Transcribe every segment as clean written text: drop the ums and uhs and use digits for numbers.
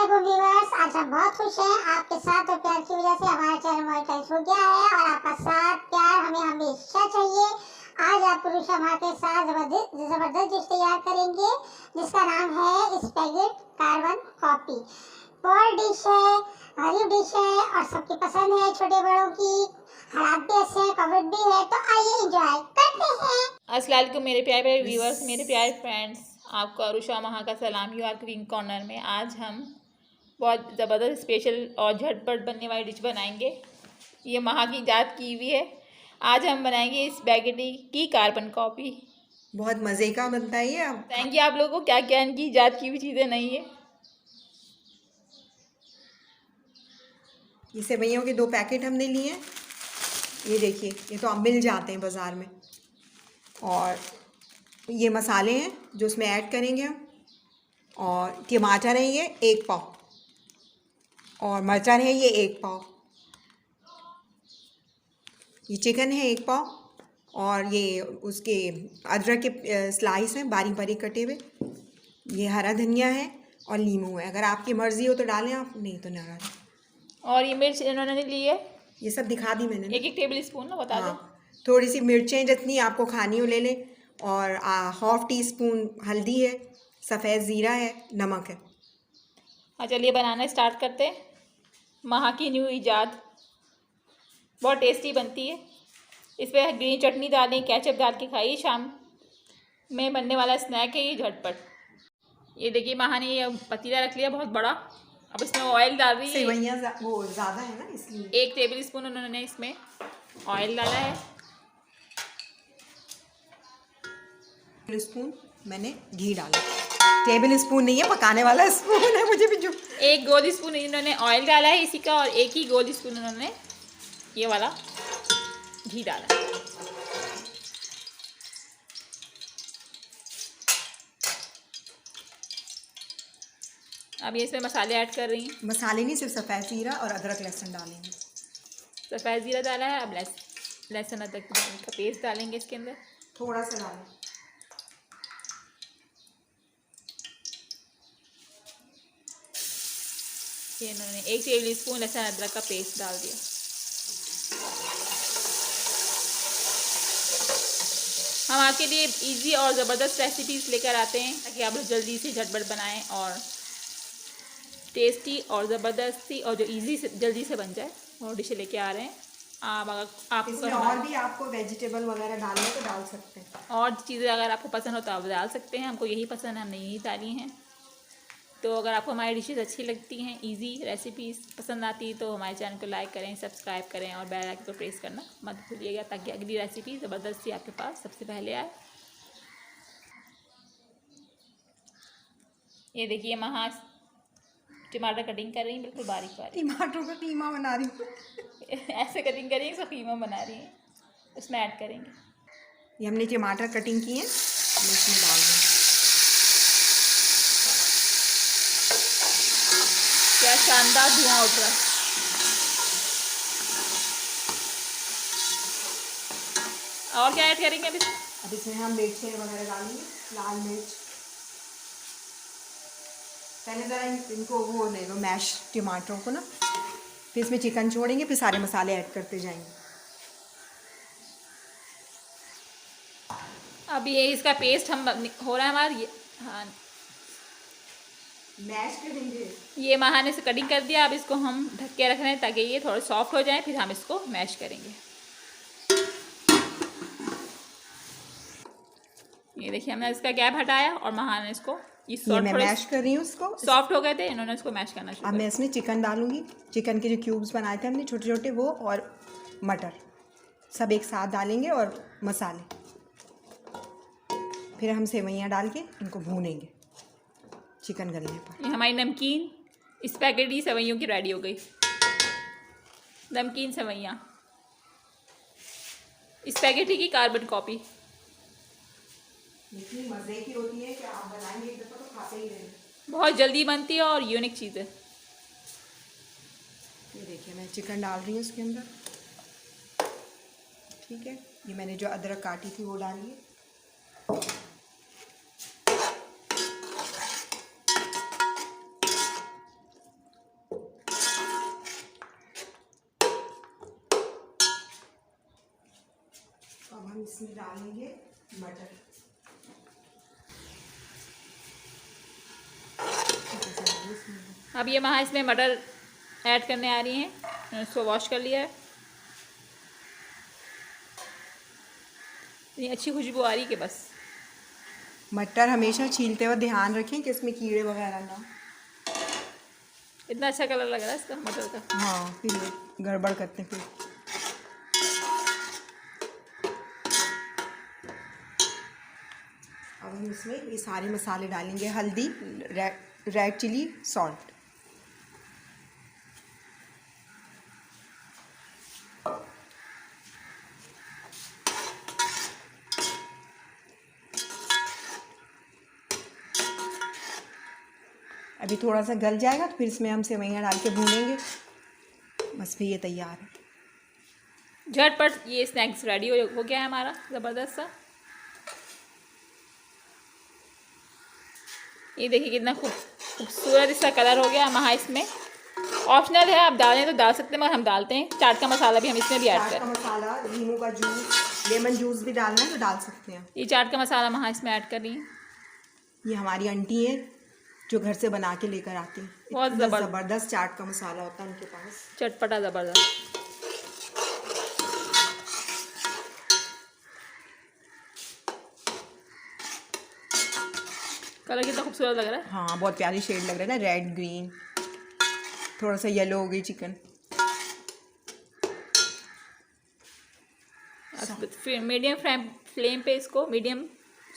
अस्सलामुअलैकुम व्यूअर्स, आज हम बहुत खुश हैं। आपके साथ और प्यार की वजह से हमारा चैनल मोनेटाइज हो गया है और आपका साथ प्यार हमें हमेशा चाहिए। आज आप पुरुष के साथ जबरदस्त डिश तैयार करेंगे जिसका नाम है spaghetti carbon copy. World dish है, गरीब डिश है और सबकी पसंद है, छोटे बड़ों की। हालात भी अच्छे हैं, कवर्ड भी है, तो आइए एंजॉय करते हैं। अस्सलाम वालेकुम मेरे प्यारे प्यारे व्यूअर्स, मेरे प्यारे फ्रेंड्स, आपको अरुषा महा का सलाम। यू आर कुकिंग कॉर्नर में आज हम बहुत ज़बरदस्त स्पेशल और झटपट बनने वाली डिश बनाएंगे। ये महा की जात की हुई है। आज हम बनाएंगे स्पैगेटी की कार्बन कॉपी। बहुत मज़े का बनता है ये। अब बताएंगे आप लोगों को क्या क्या इनकी जात की हुई चीज़ें नहीं है। ये सेवइयों के 2 पैकेट हमने लिए हैं। ये देखिए, ये तो अब मिल जाते हैं बाज़ार में। और ये मसाले हैं जो इसमें ऐड करेंगे हम। और टमाटर है ये 1 पाव, और मर्चन है ये 1 पाव। ये चिकन है 1 पाव, और ये उसके अदरक के स्लाइस हैं बारीक बारीक कटे हुए। ये हरा धनिया है और नींबू है। अगर आपकी मर्ज़ी हो तो डालें, आप नहीं तो ना डालें। और ये मिर्च इन्होंने ली है, ये सब दिखा दी मैंने ना। 1 टेबल स्पून ना बता दें। थोड़ी सी मिर्चें जितनी आपको खानी हो ले लें। और 1/2 टीस्पून हल्दी है, सफ़ेद ज़ीरा है, नमक है। हाँ, चलिए बनाना स्टार्ट करते हैं। महा की न्यू ईजाद, बहुत टेस्टी बनती है। इस पर ग्रीन चटनी डालें, केचप डाल के खाइए। शाम में बनने वाला स्नैक है ये, झटपट। ये देखिए महा ने ये पतीला रख लिया बहुत बड़ा। अब इसमें ऑयल डाल रही है। सेवइयाँ वो ज़्यादा है ना, इसलिए 1 टेबल स्पून उन्होंने इसमें ऑयल डाला है। टेबल स्पून मैंने घी डाला। टेबल स्पून नहीं है, पकाने वाला स्पून है। मुझे भी जो 1 गोल स्पून इन्होंने ऑयल डाला है इसी का, और 1 ही गोल स्पून उन्होंने ये वाला घी डाला है। अब ये इसमें मसाले ऐड कर रही हैं। मसाले नहीं, सिर्फ सफ़ेद ज़ीरा और अदरक लहसुन डालेंगे। सफ़ेद ज़ीरा डाला है। अब लहसुन अदरक का पेस्ट डालेंगे इसके अंदर, थोड़ा सा डालें। ये इन्होंने 1 टेबल स्पून लहसुन अदरक का पेस्ट डाल दिया। हम आपके लिए इजी और ज़बरदस्त रेसिपीज़ लेकर आते हैं ताकि आप लोग जल्दी से झटपट बनाएं और टेस्टी और ज़बरदस्ती और जो इजी से जल्दी से बन जाए वो डिशें लेके आ रहे हैं। अगर आपको इसमें और भी आपको वेजिटेबल वगैरह डालना है तो डाल सकते हैं। और चीज़ें अगर आपको पसंद हो तो आप डाल सकते हैं। हमको यही पसंद है, हमने यही डाली हैं। तो अगर आपको हमारी डिशेस अच्छी लगती हैं, इजी रेसिपीज़ पसंद आती तो हमारे चैनल को लाइक करें, सब्सक्राइब करें और बेल आइकन को प्रेस करना मत भूलिएगा ताकि अगली रेसिपी ज़बरदस्ती आपके पास सबसे पहले आए। ये देखिए महा टमाटर कटिंग कर रही हैं, बिल्कुल बारीक बारीक। टमाटरों का कीमा बना रही हूँ। ऐसे कटिंग करेंगे, सब कीमा बना रही हैं, उसमें ऐड करेंगे। ये हमने टमाटर कटिंग किए हैं, हम इसमें डाल देंगे। क्या शानदार धुआं उठ रहा है। और क्या ऐड करेंगे अभी? अब इसमें हम मिर्चें वगैरह डालेंगे, लाल मिर्च। पहले ज़रा इनको वो ले लो, मैश टमाटरों को ना, फिर इसमें चिकन छोड़ेंगे, फिर सारे मसाले ऐड करते जाएंगे। अब ये इसका पेस्ट हम हो रहा है हमारा ये। हाँ, मैश करेंगे। ये महा ने से कटिंग कर दिया। अब इसको हम ढक के रख रहे हैं ताकि ये थोड़ा सॉफ्ट हो जाए, फिर हम इसको मैश करेंगे। ये देखिए हमने इसका गैप हटाया और महा ने इसको ये मैं मैश कर रही हूँ इसको। सॉफ्ट हो गए थे, इन्होंने इसको मैश करना शुरू अब कर मैं इसमें चिकन डालूंगी। चिकन के जो क्यूब्स बनाए थे हमने छोटे छोटे, वो और मटर सब एक साथ डालेंगे और मसाले। फिर हम सेवइयाँ डाल के इनको भूनेंगे चिकन गलने पर। ये हमारी नमकीन स्पैगेटी सेवइयों की रेडी हो गई। नमकीन सेवइयाँ स्पैगेटी की कार्बन कॉपी। इतनी मज़े की होती है कि आप बनाएंगे एक दफ़ा तो खाते ही रहेंगे। बहुत जल्दी बनती है और यूनिक चीज़ है। ये देखिए मैं चिकन डाल रही हूँ इसके अंदर। ठीक है, ये मैंने जो अदरक काटी थी वो डाली है। इसमें डालेंगे मटर। अब ये महा इसमें मटर ऐड करने आ रही हैं। मैंने उसको वॉश कर लिया है। इतनी अच्छी खुशबू आ रही कि बस। मटर हमेशा छीलते हुए ध्यान रखें कि इसमें कीड़े वगैरह ना। इतना अच्छा कलर लग रहा है इसका मटर का। हाँ, फिर गड़बड़ करते हैं फिर। अब हम इसमें ये सारे मसाले डालेंगे। हल्दी, रेड चिली, सॉल्ट। अभी थोड़ा सा गल जाएगा तो फिर इसमें हम सेवइयाँ डाल के भूनेंगे। बस फिर ये तैयार है। झटपट ये स्नैक्स रेडी हो गया है हमारा ज़बरदस्त सा। ये देखिए कितना खूबसूरत इसका कलर हो गया। महा इसमें ऑप्शनल है, आप डालें तो डाल सकते हैं, मगर हम डालते हैं। चाट का मसाला भी हम इसमें भी ऐड चाट का करें। मसाला, नींबू का जूस, लेमन जूस भी डालना है तो डाल सकते हैं। ये चाट का मसाला महा इसमें ऐड कर रही है। ये हमारी आंटी है जो घर से बना के लेकर आती हैं। बहुत इतना ज़बरदस्त चाट का मसाला होता है उनके पास। चटपटा ज़बरदस्त। कलर कितना खूबसूरत लग रहा है। हाँ, बहुत प्यारी शेड लग रहा है ना, रेड ग्रीन, थोड़ा सा येलो हो गई चिकन। फिर मीडियम फ्लेम पे इसको मीडियम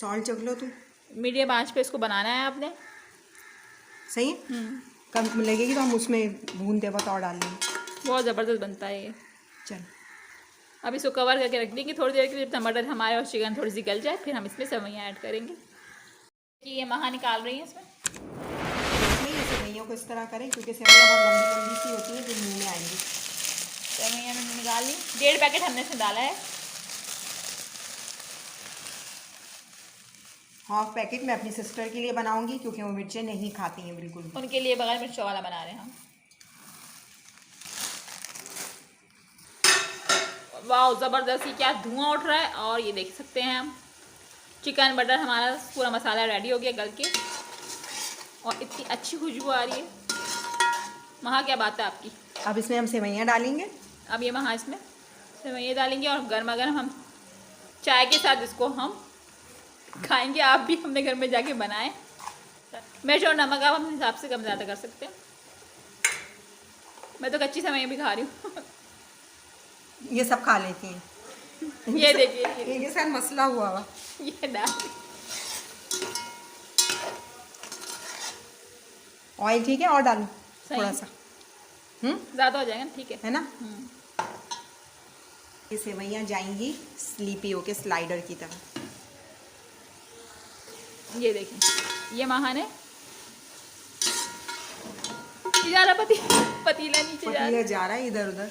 चख लो तुम। मीडियम आंच पे इसको बनाना है आपने। सही है। कम लगेगी तो हम उसमें भूनते वक्त और डाल देंगे। बहुत ज़बरदस्त बनता है ये। चल, अब इसको कवर करके रख देंगे थोड़ी देर के लिए। टमाटर हमारे और चिकन थोड़ी सी गल जाए, फिर हम इसमें सेवइयाँ ऐड करेंगे। कि ये महा निकाल रही है इसमें। ये सेवइयों को इस तरह करें क्योंकि सेवइयाँ बहुत लंबी लंबी सी होती हैं जो मुँह में आएंगी। सेवइयाँ मैंने निकाल ली। 1.5 पैकेट हमने इसमें डाला है। हाफ पैकेट मैं अपनी सिस्टर के लिए बनाऊंगी क्योंकि वो मिर्चें नहीं खाती हैं बिल्कुल भी। उनके लिए बगैर मिर्चों वाला बना रहे हैं हम। वाह, ज़बरदस्त, क्या धुआं उठ रहा है। और ये देख सकते हैं हम चिकन बटर हमारा पूरा मसाला रेडी हो गया गल के, और इतनी अच्छी खुशबू आ रही है। महा क्या बात है आपकी। अब इसमें हम सेवइयाँ डालेंगे। अब ये महा इसमें सेवइयाँ डालेंगे और गर्मा गर्म हम चाय के साथ इसको हम खाएंगे। आप भी अपने घर में जाके बनाएं। मिर्च और नमक आप अपने हिसाब से कम ज़्यादा कर सकते हैं। मैं तो कच्ची सेवइयाँ भी खा रही हूँ। ये सब खा लेती हैं। ये देखिए, इनके साथ मसला हुआ हुआ। ये डाल ऑयल ठीक है और डालूं सही। थोड़ा सा। ज़्यादा हो जाएगा ना, ठीक है ना। ये सेवइयाँ जाएंगी स्लीपी होके स्लाइडर की तरह। ये देखें, ये महा ने जा रहा पतीला नीचे जा रहा है इधर उधर।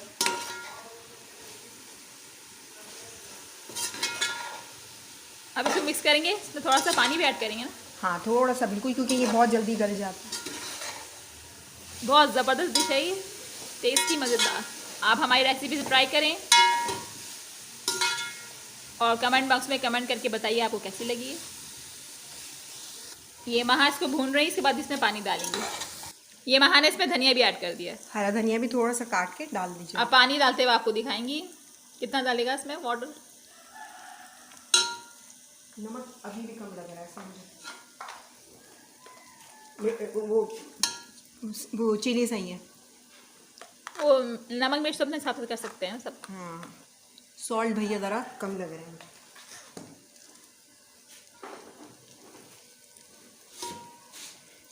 अब इसको मिक्स करेंगे। इसमें थोड़ा सा पानी भी ऐड करेंगे ना। हाँ, थोड़ा सा बिल्कुल, क्योंकि ये बहुत जल्दी गल जाता है। बहुत ज़बरदस्त डिश है ये, टेस्टी मज़ेदार। आप हमारी रेसिपी से ट्राई करें और कमेंट बॉक्स में कमेंट करके बताइए आपको कैसी लगी है। ये महा इसको भून रही है, इसके बाद इसमें पानी डालेंगे। ये महा ने इसमें धनिया भी ऐड कर दिया है। हरा धनिया भी थोड़ा सा काट के डाल दीजिए। अब पानी डालते हुए आपको दिखाएंगी कितना डालेगा इसमें वाटर। नमक अभी भी कम लग रहा है समझो। वो चिली सही है। वो नमक मिर्च तो अपने हिसाब से कर सकते हैं सब। हाँ, सॉल्ट भैया ज़रा कम लग रहे हैं।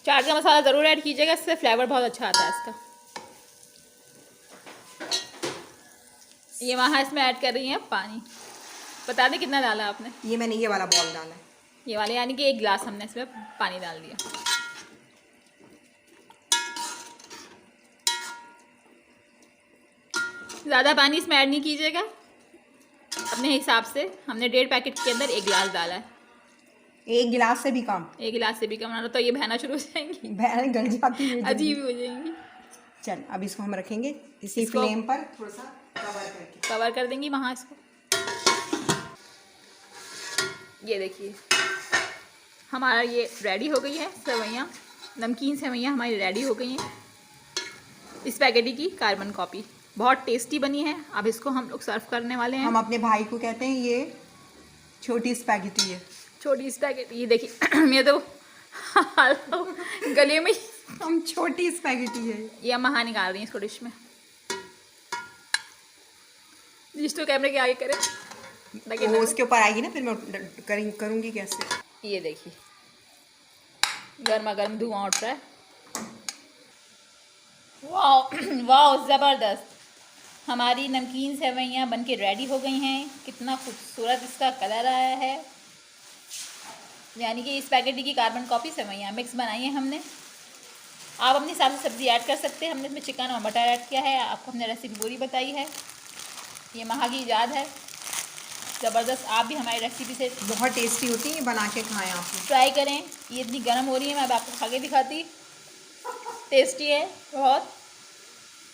चाट का मसाला ज़रूर ऐड कीजिएगा, इससे फ्लेवर बहुत अच्छा आता है इसका। ये वहाँ इसमें ऐड कर रही हैं पानी। बता दें कितना डाला आपने। ये मैंने ये वाला बॉल डाला है। ये वाले यानी कि 1 गिलास हमने इसमें पानी डाल दिया। ज़्यादा पानी इसमें ऐड नहीं कीजिएगा, अपने हिसाब से। हमने 1.5 पैकेट के अंदर 1 गिलास डाला है। 1 गिलास से भी कम। 1 गिलास से भी कम ना तो ये बहना शुरू हो जाएंगी, बहन गल जाती है, अजीब हो जाएंगी। चल अब इसको हम रखेंगे इसी फ्लेम पर थोड़ा सा कवर करके। कवर कर देंगी वहाँ इसको। ये देखिए हमारा ये रेडी हो गई है सेवैयाँ, नमकीन सेवैयाँ हमारी रेडी हो गई हैं। स्पैगेटी की कार्बन कॉपी बहुत टेस्टी बनी है। अब इसको हम लोग सर्व करने वाले हैं। हम अपने भाई को कहते हैं ये छोटी स्पैगेटी है। छोटी स्पैगेटी, ये देखिए मैं तो गले में हम छोटी स्पैगेटी है। ये महा निकाल रही हैं इसको डिश में। डिश तो कैमरे के आगे करें ताकि वो उसके ऊपर आएगी ना, फिर मैं करूँगी कैसे। ये देखिए गर्मा गर्म धुआं उठ रहा है। वाह वाह ज़बरदस्त, हमारी नमकीन सेवैयाँ बनके रेडी हो गई हैं। कितना खूबसूरत इसका कलर आया है। यानी कि स्पैगेटी की कार्बन कॉपी सेवैयाँ मिक्स बनाई है हमने। आप अपने हिसाब से सब्ज़ी ऐड कर सकते हैं। हमने इसमें चिकन और मटर ऐड किया है। आपको हमने रेसिपी पूरी बताई है। ये महा की ईजाद है, ज़बरदस्त। आप भी हमारी रेसिपी से बहुत टेस्टी होती है, ये बना के खाएं आप। ट्राई करें। ये इतनी गर्म हो रही है, मैं अब आपको खा के दिखाती। टेस्टी है बहुत।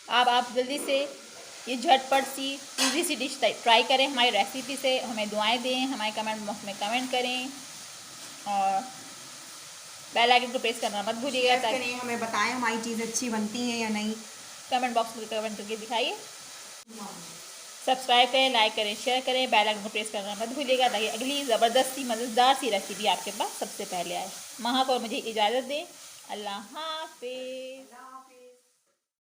आप जल्दी से ये झटपट सी इजी सी डिश ट्राई करें हमारी रेसिपी से। हमें दुआएं दें, हमारे कमेंट बॉक्स में कमेंट करें और बेल आइकन को प्रेस करना मत भूलिएगा ताकि हमें बताएं हमारी चीज़ अच्छी बनती है या नहीं। कमेंट बॉक्स में कमेंट करके दिखाइए। सब्सक्राइब करें, लाइक करें, शेयर करें, बेल आइकन को प्रेस करना मत भूलिएगा ताकि अगली ज़बरदस्त सी मज़ेदार सी रेसिपी आपके पास सबसे पहले आए। महा को मुझे इजाज़त दें। अल्लाह हाफ़िज़।